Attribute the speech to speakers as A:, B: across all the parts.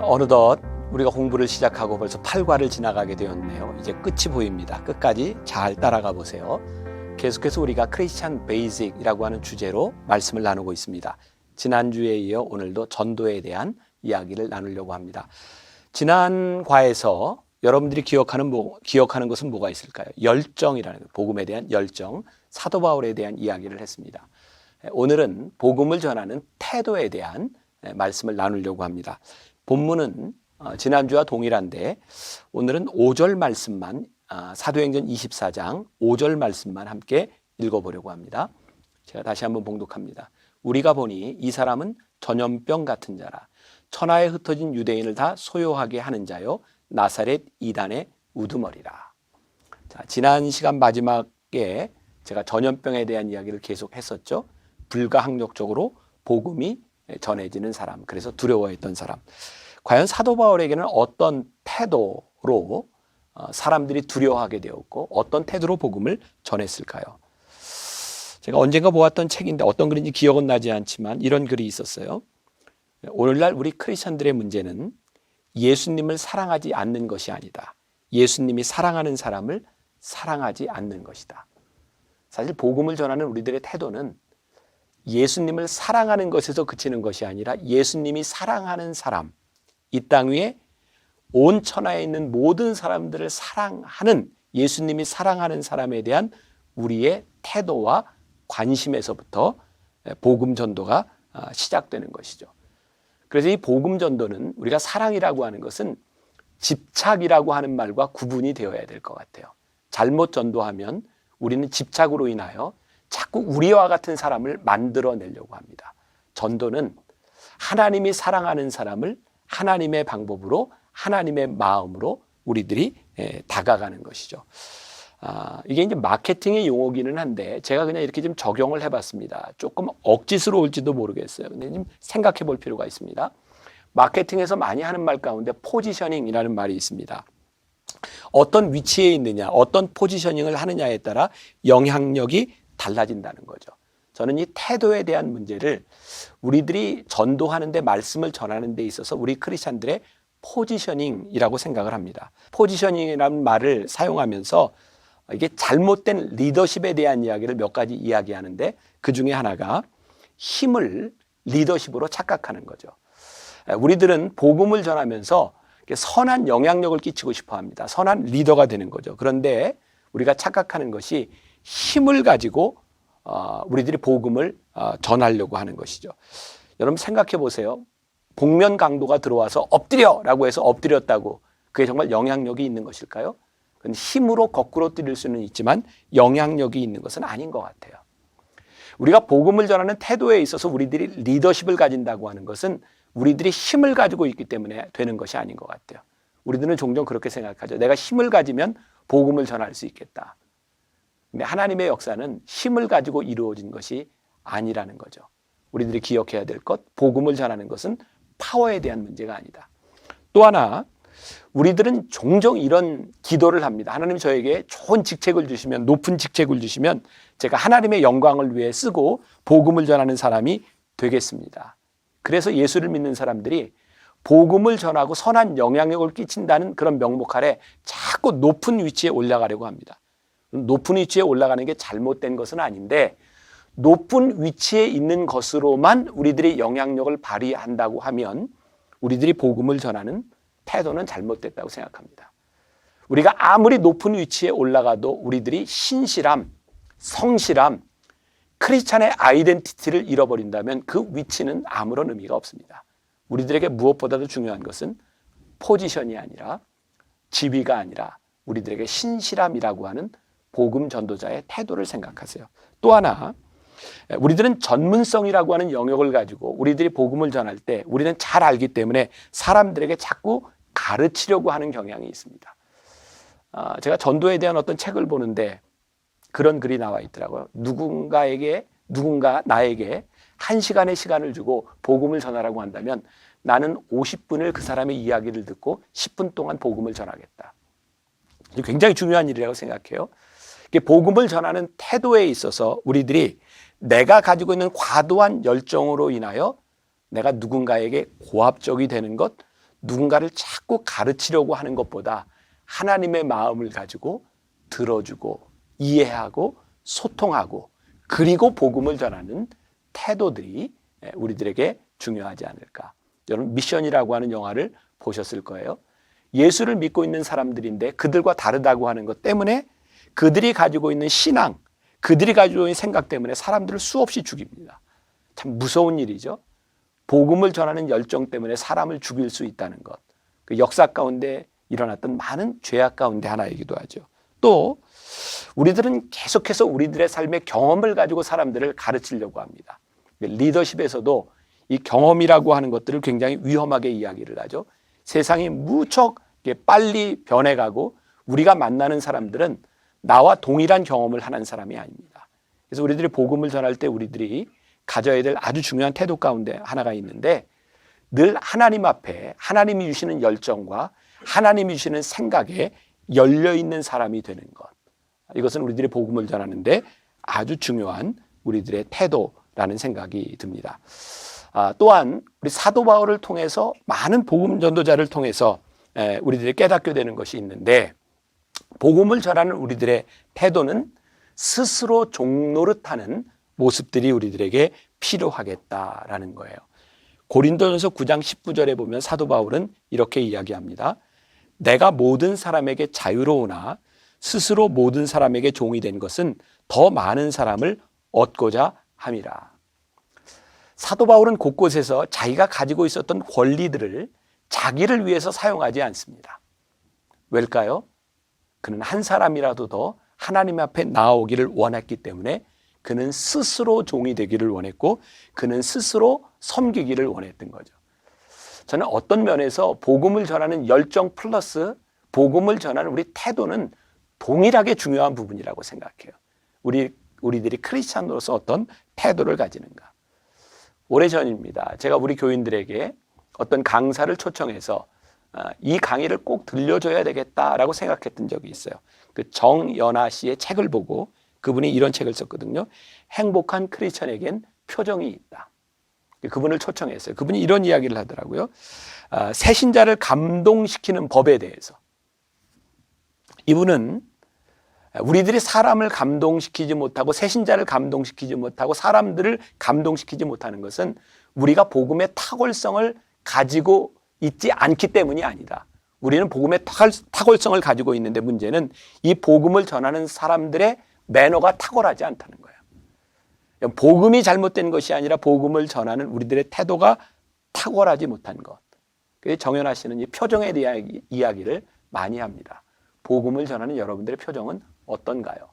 A: 어느덧 우리가 공부를 시작하고 벌써 8과를 지나가게 되었네요. 이제 끝이 보입니다. 끝까지 잘 따라가 보세요. 계속해서 우리가 크리스찬 베이직이라고 하는 주제로 말씀을 나누고 있습니다. 지난주에 이어 오늘도 전도에 대한 이야기를 나누려고 합니다. 지난 과에서 여러분들이 기억하는 것은 뭐가 있을까요? 열정이라는 것, 복음에 대한 열정, 사도 바울에 대한 이야기를 했습니다. 오늘은 복음을 전하는 태도에 대한 말씀을 나누려고 합니다. 본문은 지난주와 동일한데 오늘은 5절 말씀만, 사도행전 24장 5절 말씀만 함께 읽어보려고 합니다. 제가 다시 한번 봉독합니다. 우리가 보니 이 사람은 전염병 같은 자라. 천하에 흩어진 유대인을 다 소요하게 하는 자요 나사렛 이단의 우두머리라. 자, 지난 시간 마지막에 제가 전염병에 대한 이야기를 계속 했었죠. 불가항력적으로 복음이 전해지는 사람, 그래서 두려워했던 사람. 과연 사도 바울에게는 어떤 태도로 사람들이 두려워하게 되었고 어떤 태도로 복음을 전했을까요? 제가 언젠가 보았던 책인데 어떤 글인지 기억은 나지 않지만 이런 글이 있었어요. 오늘날 우리 크리스천들의 문제는 예수님을 사랑하지 않는 것이 아니다. 예수님이 사랑하는 사람을 사랑하지 않는 것이다. 사실 복음을 전하는 우리들의 태도는 예수님을 사랑하는 것에서 그치는 것이 아니라 예수님이 사랑하는 사람, 이 땅 위에 온 천하에 있는 모든 사람들을 사랑하는, 예수님이 사랑하는 사람에 대한 우리의 태도와 관심에서부터 복음 전도가 시작되는 것이죠. 그래서 이 복음 전도는 우리가 사랑이라고 하는 것은 집착이라고 하는 말과 구분이 되어야 될 것 같아요. 잘못 전도하면 우리는 집착으로 인하여 자꾸 우리와 같은 사람을 만들어내려고 합니다. 전도는 하나님이 사랑하는 사람을 하나님의 방법으로, 하나님의 마음으로 우리들이 다가가는 것이죠. 이게 이제 마케팅의 용어기는 한데 제가 그냥 이렇게 좀 적용을 해봤습니다. 조금 억지스러울지도 모르겠어요. 근데 좀 생각해 볼 필요가 있습니다. 마케팅에서 많이 하는 말 가운데 포지셔닝이라는 말이 있습니다. 어떤 위치에 있느냐, 어떤 포지셔닝을 하느냐에 따라 영향력이 달라진다는 거죠. 저는 이 태도에 대한 문제를 우리들이 전도하는데, 말씀을 전하는 데 있어서 우리 크리스찬들의 포지셔닝이라고 생각을 합니다. 포지셔닝이라는 말을 사용하면서 이게 잘못된 리더십에 대한 이야기를 몇 가지 이야기하는데 그 중에 하나가 힘을 리더십으로 착각하는 거죠. 우리들은 복음을 전하면서 선한 영향력을 끼치고 싶어 합니다. 선한 리더가 되는 거죠. 그런데 우리가 착각하는 것이 힘을 가지고 우리들이 복음을 전하려고 하는 것이죠. 여러분 생각해 보세요. 복면 강도가 들어와서 엎드려라고 해서 엎드렸다고 그게 정말 영향력이 있는 것일까요? 그건 힘으로 거꾸로 때릴 수는 있지만 영향력이 있는 것은 아닌 것 같아요. 우리가 복음을 전하는 태도에 있어서 우리들이 리더십을 가진다고 하는 것은 우리들이 힘을 가지고 있기 때문에 되는 것이 아닌 것 같아요. 우리들은 종종 그렇게 생각하죠. 내가 힘을 가지면 복음을 전할 수 있겠다. 근데 하나님의 역사는 힘을 가지고 이루어진 것이 아니라는 거죠. 우리들이 기억해야 될 것, 복음을 전하는 것은 파워에 대한 문제가 아니다. 또 하나, 우리들은 종종 이런 기도를 합니다. 하나님 저에게 좋은 직책을 주시면, 높은 직책을 주시면 제가 하나님의 영광을 위해 쓰고 복음을 전하는 사람이 되겠습니다. 그래서 예수를 믿는 사람들이 복음을 전하고 선한 영향력을 끼친다는 그런 명목 아래 자꾸 높은 위치에 올라가려고 합니다. 높은 위치에 올라가는 게 잘못된 것은 아닌데 높은 위치에 있는 것으로만 우리들이 영향력을 발휘한다고 하면 우리들이 복음을 전하는 태도는 잘못됐다고 생각합니다. 우리가 아무리 높은 위치에 올라가도 우리들이 신실함, 성실함, 크리스찬의 아이덴티티를 잃어버린다면 그 위치는 아무런 의미가 없습니다. 우리들에게 무엇보다도 중요한 것은 포지션이 아니라, 지위가 아니라 우리들에게 신실함이라고 하는 복음 전도자의 태도를 생각하세요. 또 하나, 우리들은 전문성이라고 하는 영역을 가지고 우리들이 복음을 전할 때 우리는 잘 알기 때문에 사람들에게 자꾸 가르치려고 하는 경향이 있습니다. 제가 전도에 대한 어떤 책을 보는데 그런 글이 나와 있더라고요. 누군가 나에게 1시간의 시간을 주고 복음을 전하라고 한다면 나는 50분을 그 사람의 이야기를 듣고 10분 동안 복음을 전하겠다. 굉장히 중요한 일이라고 생각해요. 복음을 전하는 태도에 있어서 우리들이 내가 가지고 있는 과도한 열정으로 인하여 내가 누군가에게 고압적이 되는 것, 누군가를 자꾸 가르치려고 하는 것보다 하나님의 마음을 가지고 들어주고 이해하고 소통하고 그리고 복음을 전하는 태도들이 우리들에게 중요하지 않을까. 여러분 미션이라고 하는 영화를 보셨을 거예요. 예수를 믿고 있는 사람들인데 그들과 다르다고 하는 것 때문에 그들이 가지고 있는 신앙, 그들이 가지고 있는 생각 때문에 사람들을 수없이 죽입니다. 참 무서운 일이죠. 복음을 전하는 열정 때문에 사람을 죽일 수 있다는 것. 그 역사 가운데 일어났던 많은 죄악 가운데 하나이기도 하죠. 또 우리들은 계속해서 우리들의 삶의 경험을 가지고 사람들을 가르치려고 합니다. 리더십에서도 이 경험이라고 하는 것들을 굉장히 위험하게 이야기를 하죠. 세상이 무척 빨리 변해가고 우리가 만나는 사람들은 나와 동일한 경험을 하는 사람이 아닙니다. 그래서 우리들이 복음을 전할 때 우리들이 가져야 될 아주 중요한 태도 가운데 하나가 있는데 늘 하나님 앞에 하나님이 주시는 열정과 하나님이 주시는 생각에 열려있는 사람이 되는 것. 이것은 우리들이 복음을 전하는데 아주 중요한 우리들의 태도라는 생각이 듭니다. 또한 우리 사도 바울을 통해서 많은 복음 전도자를 통해서 우리들이 깨닫게 되는 것이 있는데 복음을 전하는 우리들의 태도는 스스로 종노릇하는 모습들이 우리들에게 필요하겠다라는 거예요. 고린도전서 9장 19절에 보면 사도 바울은 이렇게 이야기합니다. 내가 모든 사람에게 자유로우나 스스로 모든 사람에게 종이 된 것은 더 많은 사람을 얻고자 함이라. 사도 바울은 곳곳에서 자기가 가지고 있었던 권리들을 자기를 위해서 사용하지 않습니다. 왜일까요? 그는 한 사람이라도 더 하나님 앞에 나아오기를 원했기 때문에 그는 스스로 종이 되기를 원했고 그는 스스로 섬기기를 원했던 거죠. 저는 어떤 면에서 복음을 전하는 열정 플러스 복음을 전하는 우리 태도는 동일하게 중요한 부분이라고 생각해요. 우리들이 크리스찬으로서 어떤 태도를 가지는가. 오래전입니다. 제가 우리 교인들에게 어떤 강사를 초청해서 이 강의를 꼭 들려줘야 되겠다라고 생각했던 적이 있어요. 그 정연아 씨의 책을 보고 그분이 이런 책을 썼거든요. 행복한 크리스찬에겐 표정이 있다. 그분을 초청했어요. 그분이 이런 이야기를 하더라고요. 새신자를 감동시키는 법에 대해서. 이분은 우리들이 사람을 감동시키지 못하고 새신자를 감동시키지 못하고 사람들을 감동시키지 못하는 것은 우리가 복음의 탁월성을 가지고 있지 않기 때문이 아니다. 우리는 복음의 탁월성을 가지고 있는데 문제는 이 복음을 전하는 사람들의 매너가 탁월하지 않다는 거예요. 복음이 잘못된 것이 아니라 복음을 전하는 우리들의 태도가 탁월하지 못한 것. 그래서 정연아 씨는 이 표정에 대한 이야기를 많이 합니다. 복음을 전하는 여러분들의 표정은 어떤가요?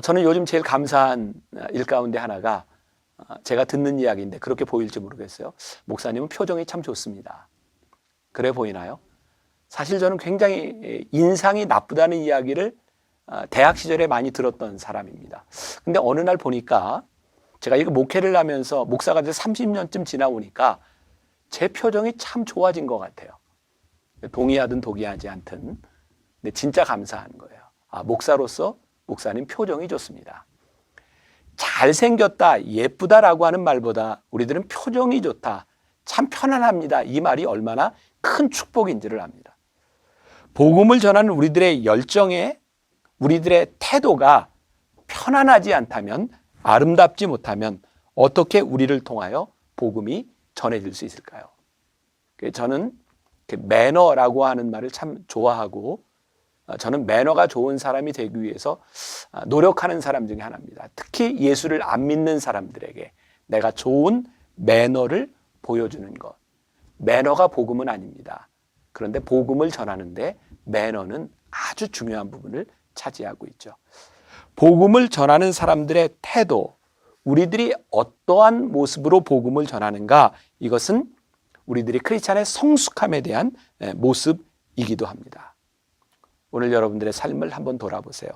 A: 저는 요즘 제일 감사한 일 가운데 하나가 제가 듣는 이야기인데 그렇게 보일지 모르겠어요. 목사님은 표정이 참 좋습니다. 그래 보이나요? 사실 저는 굉장히 인상이 나쁘다는 이야기를 대학 시절에 많이 들었던 사람입니다. 근데 어느 날 보니까 제가 이거 목회를 하면서 목사가 돼서 30년쯤 지나오니까 제 표정이 참 좋아진 것 같아요. 동의하든 동의하지 않든. 근데 진짜 감사한 거예요. 목사로서 목사님 표정이 좋습니다. 잘생겼다, 예쁘다라고 하는 말보다 우리들은 표정이 좋다, 참 편안합니다. 이 말이 얼마나 큰 축복인지를 압니다. 복음을 전하는 우리들의 열정에 우리들의 태도가 편안하지 않다면, 아름답지 못하면 어떻게 우리를 통하여 복음이 전해질 수 있을까요? 저는 매너라고 하는 말을 참 좋아하고 저는 매너가 좋은 사람이 되기 위해서 노력하는 사람 중에 하나입니다. 특히 예수를 안 믿는 사람들에게 내가 좋은 매너를 보여주는 것. 매너가 복음은 아닙니다. 그런데 복음을 전하는데 매너는 아주 중요한 부분을 차지하고 있죠. 복음을 전하는 사람들의 태도, 우리들이 어떠한 모습으로 복음을 전하는가, 이것은 우리들이 크리스찬의 성숙함에 대한 모습이기도 합니다. 오늘 여러분들의 삶을 한번 돌아보세요.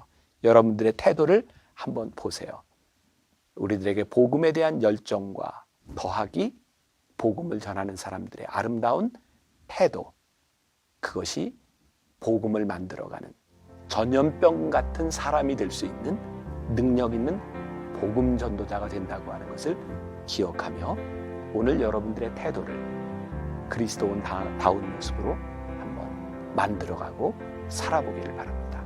A: 여러분들의 태도를 한번 보세요. 우리들에게 복음에 대한 열정과 더하기 복음을 전하는 사람들의 아름다운 태도, 그것이 복음을 만들어가는 전염병 같은 사람이 될 수 있는 능력 있는 복음 전도자가 된다고 하는 것을 기억하며 오늘 여러분들의 태도를 그리스도인다운 모습으로 한번 만들어가고 살아보기를 바랍니다.